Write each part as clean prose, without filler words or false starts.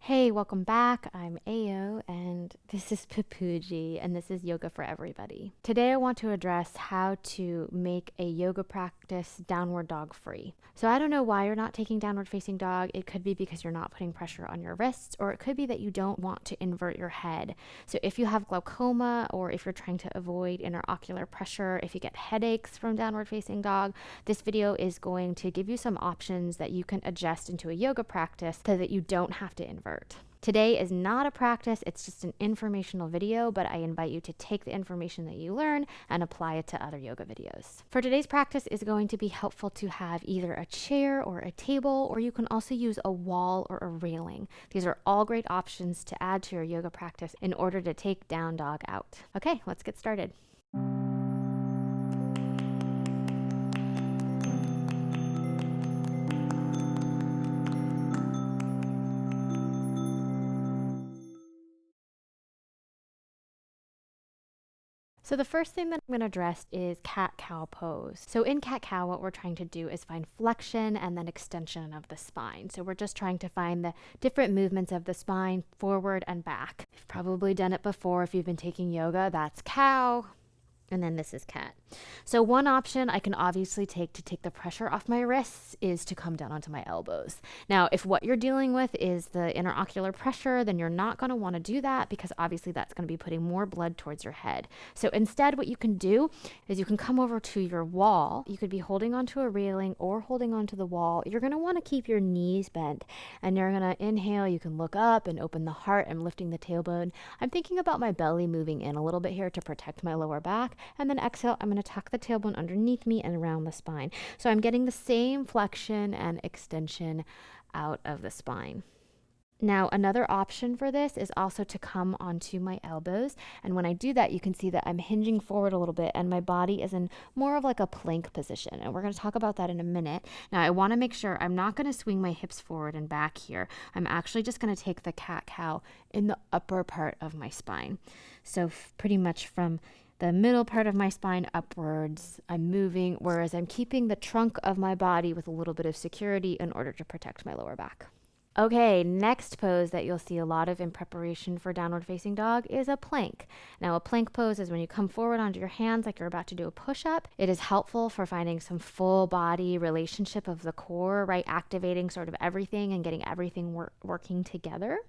Hey, welcome back. I'm Ayo and this is Papuji and this is Yoga for Everybody. Today I want to address how to make a yoga practice downward dog free. So I don't know why you're not taking downward facing dog. It could be because you're not putting pressure on your wrists, or it could be that you don't want to invert your head. So if you have glaucoma, or if you're trying to avoid interocular pressure, if you get headaches from downward facing dog, this video is going to give you some options that you can adjust into a yoga practice so that you don't have to invert. Today is not a practice, it's just an informational video, but I invite you to take the information that you learn and apply it to other yoga videos. For today's practice, is going to be helpful to have either a chair or a table, or you can also use a wall or a railing. These are all great options to add to your yoga practice in order to take down dog out. Okay, let's get started. So the first thing that I'm going to address is cat-cow pose. So in cat-cow, what we're trying to do is find flexion and then extension of the spine. So we're just trying to find the different movements of the spine forward and back. You've probably done it before if you've been taking yoga. That's cow. And then this is cat. So one option I can obviously take to take the pressure off my wrists is to come down onto my elbows. Now, if what you're dealing with is the interocular pressure, then you're not going to want to do that, because obviously that's going to be putting more blood towards your head. So instead, what you can do is you can come over to your wall. You could be holding onto a railing or holding onto the wall. You're going to want to keep your knees bent, and you're going to inhale. You can look up and open the heart. I'm lifting the tailbone. I'm thinking about my belly moving in a little bit here to protect my lower back. And then exhale, I'm going to tuck the tailbone underneath me and around the spine. So I'm getting the same flexion and extension out of the spine. Now, another option for this is also to come onto my elbows. And when I do that, you can see that I'm hinging forward a little bit and my body is in more of like a plank position. And we're going to talk about that in a minute. Now, I want to make sure I'm not going to swing my hips forward and back here. I'm actually just going to take the cat-cow in the upper part of my spine. So pretty much from the middle part of my spine upwards, I'm moving, whereas I'm keeping the trunk of my body with a little bit of security in order to protect my lower back. Okay, next pose that you'll see a lot of in preparation for downward facing dog is a plank. Now, a plank pose is when you come forward onto your hands like you're about to do a push-up. It is helpful for finding some full body relationship of the core, right? Activating sort of everything and getting everything working together.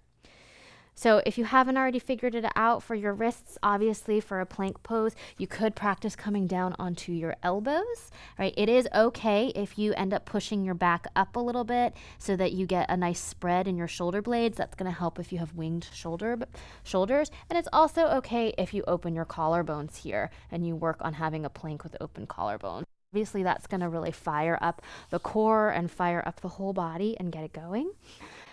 So if you haven't already figured it out for your wrists, obviously for a plank pose, you could practice coming down onto your elbows, right? It is okay if you end up pushing your back up a little bit so that you get a nice spread in your shoulder blades. That's going to help if you have winged shoulders. And it's also okay if you open your collarbones here and you work on having a plank with open collarbones. Obviously, that's going to really fire up the core and fire up the whole body and get it going.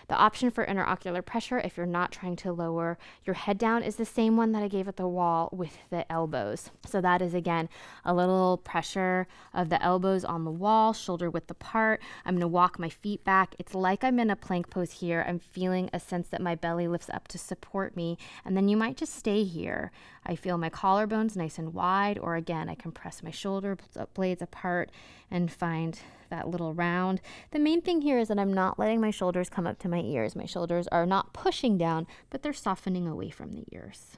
The option for interocular pressure, if you're not trying to lower your head down, is the same one that I gave at the wall with the elbows. So that is, again, a little pressure of the elbows on the wall, shoulder width apart. I'm going to walk my feet back. It's like I'm in a plank pose here. I'm feeling a sense that my belly lifts up to support me. And then you might just stay here. I feel my collarbones nice and wide, or again, I can press my shoulder blades apart and find that little round. The main thing here is that I'm not letting my shoulders come up to my ears. My shoulders are not pushing down, but they're softening away from the ears.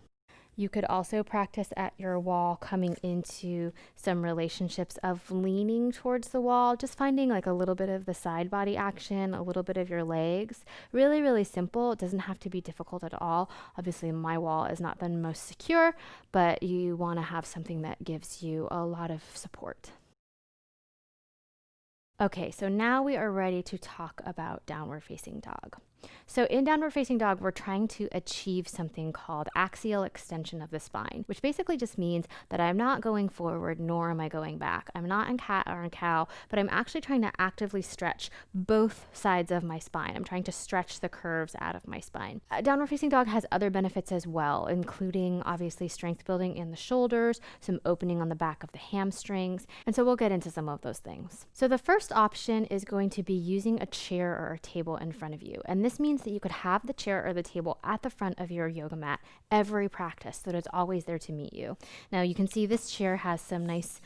You could also practice at your wall coming into some relationships of leaning towards the wall, just finding like a little bit of the side body action, a little bit of your legs. Really, really simple. It doesn't have to be difficult at all. Obviously, my wall is not the most secure, but you want to have something that gives you a lot of support. Okay, so now we are ready to talk about downward facing dog. So in downward facing dog, we're trying to achieve something called axial extension of the spine, which basically just means that I'm not going forward, nor am I going back. I'm not in cat or in cow, but I'm actually trying to actively stretch both sides of my spine. I'm trying to stretch the curves out of my spine. Downward facing dog has other benefits as well, including obviously strength building in the shoulders, some opening on the back of the hamstrings, and so we'll get into some of those things. So the first option is going to be using a chair or a table in front of you, and this means that you could have the chair or the table at the front of your yoga mat every practice, so that it's always there to meet you. Now you can see this chair has some nice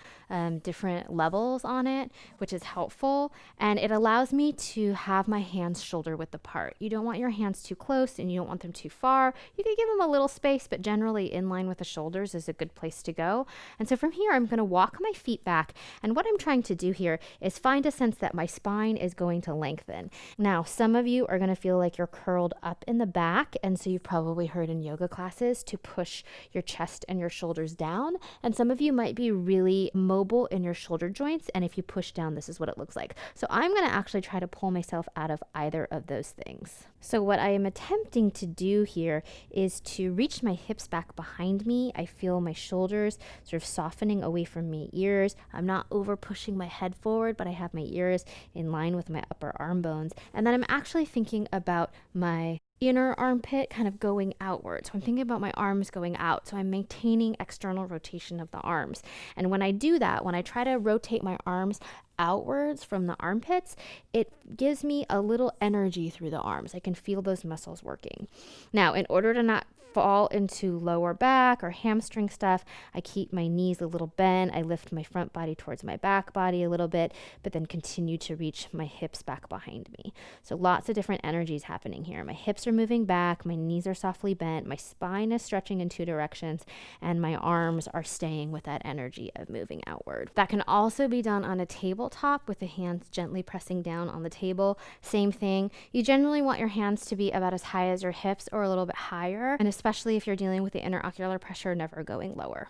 different levels on it, which is helpful, and it allows me to have my hands shoulder width apart. You don't want your hands too close and you don't want them too far. You can give them a little space, but generally in line with the shoulders is a good place to go. And so from here, I'm going to walk my feet back, and what I'm trying to do here is find a sense that my spine is going to lengthen. Now, some of you are going to feel like you're curled up in the back, and so you've probably heard in yoga classes to push your chest and your shoulders down, and some of you might be really mobile in your shoulder joints, and if you push down, this is what it looks like. So I'm going to actually try to pull myself out of either of those things. So what I am attempting to do here is to reach my hips back behind me. I feel my shoulders sort of softening away from my ears. I'm not over pushing my head forward, but I have my ears in line with my upper arm bones. And then I'm actually thinking about my inner armpit kind of going outward. So I'm thinking about my arms going out. So I'm maintaining external rotation of the arms. And when I do that, when I try to rotate my arms outwards from the armpits, it gives me a little energy through the arms. I can feel those muscles working. Now, in order to not fall into lower back or hamstring stuff, I keep my knees a little bent. I lift my front body towards my back body a little bit, but then continue to reach my hips back behind me. So lots of different energies happening here. My hips are moving back, my knees are softly bent, my spine is stretching in two directions, and my arms are staying with that energy of moving outward. That can also be done on a tabletop with the hands gently pressing down on the table. Same thing. You generally want your hands to be about as high as your hips or a little bit higher, and especially if you're dealing with the interocular pressure, never going lower.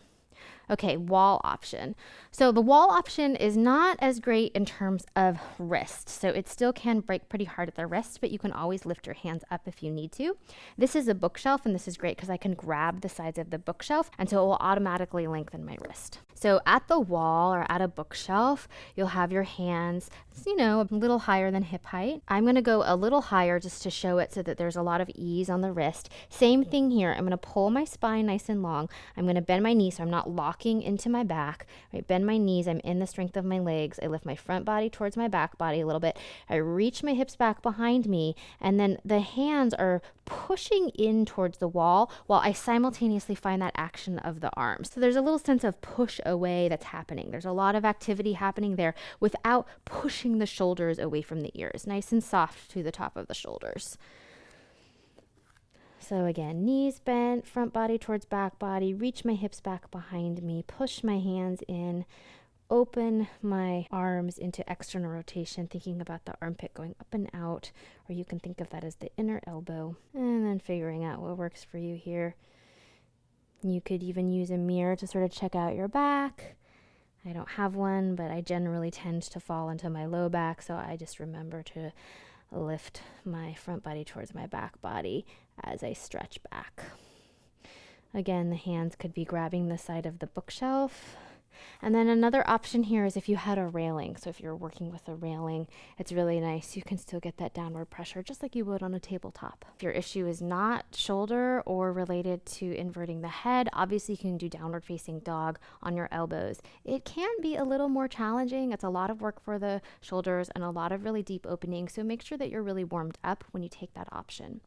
Okay, wall option. So the wall option is not as great in terms of wrist. So it still can break pretty hard at the wrist, but you can always lift your hands up if you need to. This is a bookshelf, and this is great because I can grab the sides of the bookshelf, and so it will automatically lengthen my wrist. So at the wall or at a bookshelf, you'll have your hands, a little higher than hip height. I'm going to go a little higher just to show it so that there's a lot of ease on the wrist. Same thing here. I'm going to pull my spine nice and long. I'm going to bend my knees so I'm not locking into my back. Right? Bend my knees. I'm in the strength of my legs. I lift my front body towards my back body a little bit. I reach my hips back behind me, and then the hands are pushing in towards the wall while I simultaneously find that action of the arms. So there's a little sense of push away that's happening. There's a lot of activity happening there without pushing the shoulders away from the ears. Nice and soft to the top of the shoulders. So again, knees bent, front body towards back body, reach my hips back behind me, push my hands in, open my arms into external rotation, thinking about the armpit going up and out, or you can think of that as the inner elbow, and then figuring out what works for you here. You could even use a mirror to sort of check out your back. I don't have one, but I generally tend to fall into my low back, so I just remember to lift my front body towards my back body as I stretch back. Again, the hands could be grabbing the side of the bookshelf. And then another option here is if you had a railing. So if you're working with a railing, it's really nice. You can still get that downward pressure just like you would on a tabletop. If your issue is not shoulder or related to inverting the head, obviously you can do downward facing dog on your elbows. It can be a little more challenging. It's a lot of work for the shoulders and a lot of really deep opening. So make sure that you're really warmed up when you take that option.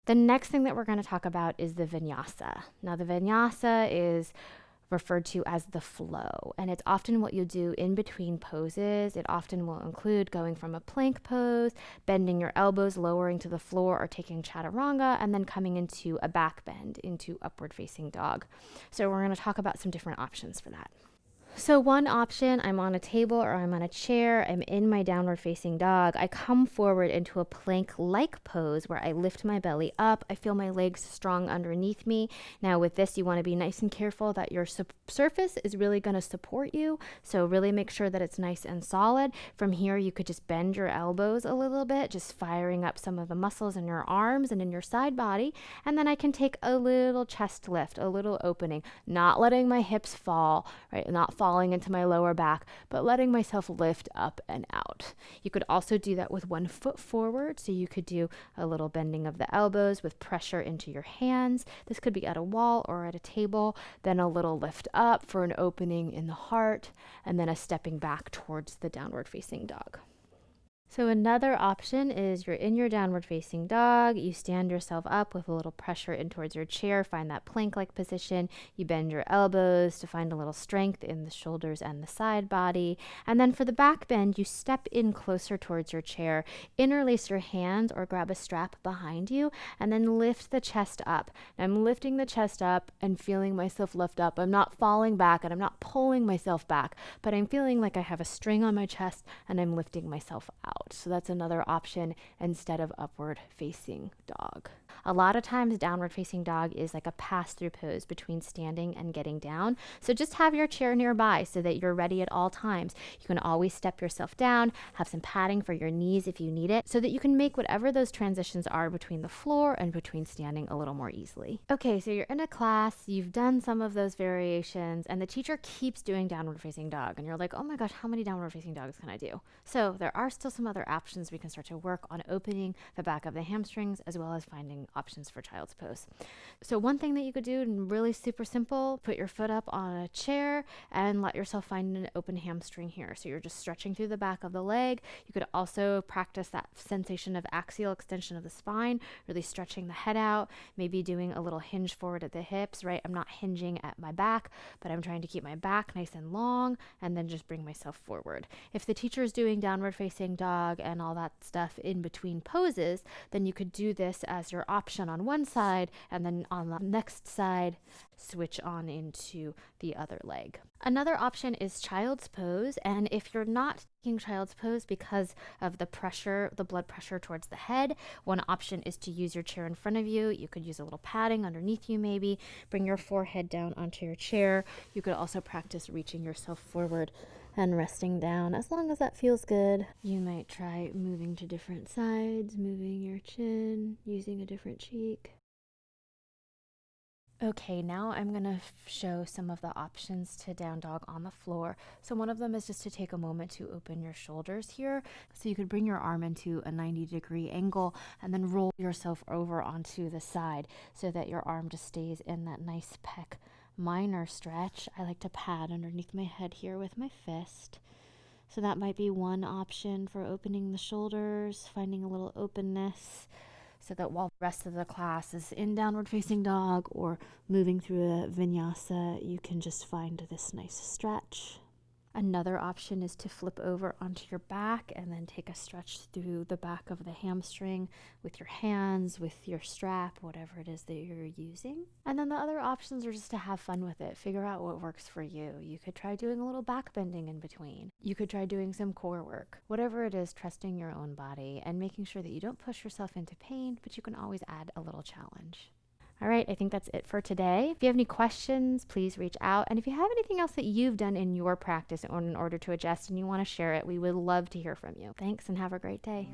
The next thing that we're going to talk about is the vinyasa. Now the vinyasa is referred to as the flow, and it's often what you do in between poses. It often will include going from a plank pose, bending your elbows, lowering to the floor, or taking chaturanga, and then coming into a back bend into upward facing dog. So we're going to talk about some different options for that. So one option, I'm on a table or I'm on a chair, I'm in my downward facing dog. I come forward into a plank-like pose where I lift my belly up. I feel my legs strong underneath me. Now with this, you want to be nice and careful that your surface is really going to support you. So really make sure that it's nice and solid. From here, you could just bend your elbows a little bit, just firing up some of the muscles in your arms and in your side body. And then I can take a little chest lift, a little opening, not letting my hips fall, right? Not falling into my lower back, but letting myself lift up and out. You could also do that with one foot forward. So you could do a little bending of the elbows with pressure into your hands. This could be at a wall or at a table. Then a little lift up for an opening in the heart, and then a stepping back towards the downward facing dog. So another option is you're in your downward facing dog. You stand yourself up with a little pressure in towards your chair. Find that plank-like position. You bend your elbows to find a little strength in the shoulders and the side body. And then for the back bend, you step in closer towards your chair. Interlace your hands or grab a strap behind you and then lift the chest up. Now I'm lifting the chest up and feeling myself lift up. I'm not falling back and I'm not pulling myself back, but I'm feeling like I have a string on my chest and I'm lifting myself out. So that's another option instead of upward facing dog. A lot of times downward facing dog is like a pass-through pose between standing and getting down. So just have your chair nearby so that you're ready at all times. You can always step yourself down, have some padding for your knees if you need it, so that you can make whatever those transitions are between the floor and between standing a little more easily. Okay, so you're in a class, you've done some of those variations, and the teacher keeps doing downward facing dog, and you're like, oh my gosh, how many downward facing dogs can I do? So there are still some other options. We can start to work on opening the back of the hamstrings as well as finding options for child's pose. So one thing that you could do, really super simple, put your foot up on a chair and let yourself find an open hamstring here. So you're just stretching through the back of the leg. You could also practice that sensation of axial extension of the spine, really stretching the head out, maybe doing a little hinge forward at the hips, right? I'm not hinging at my back, but I'm trying to keep my back nice and long and then just bring myself forward. If the teacher is doing downward facing dog and all that stuff in between poses, then you could do this as your option on one side, and then on the next side, switch on into the other leg. Another option is child's pose, and if you're not taking child's pose because of the pressure, the blood pressure towards the head, one option is to use your chair in front of you. You could use a little padding underneath you maybe, bring your forehead down onto your chair. You could also practice reaching yourself forward and resting down as long as that feels good. You might try moving to different sides, moving your chin, using a different cheek. Okay, now I'm going to show some of the options to down dog on the floor. So one of them is just to take a moment to open your shoulders here. So you could bring your arm into a 90-degree angle and then roll yourself over onto the side so that your arm just stays in that nice pec minor stretch. I like to pad underneath my head here with my fist. So that might be one option for opening the shoulders, finding a little openness, so that while the rest of the class is in downward facing dog or moving through a vinyasa, you can just find this nice stretch. Another option is to flip over onto your back and then take a stretch through the back of the hamstring with your hands, with your strap, whatever it is that you're using. And then the other options are just to have fun with it. Figure out what works for you. You could try doing a little back bending in between. You could try doing some core work. Whatever it is, trusting your own body and making sure that you don't push yourself into pain, but you can always add a little challenge. All right, I think that's it for today. If you have any questions, please reach out. And if you have anything else that you've done in your practice in order to adjust and you want to share it, we would love to hear from you. Thanks and have a great day.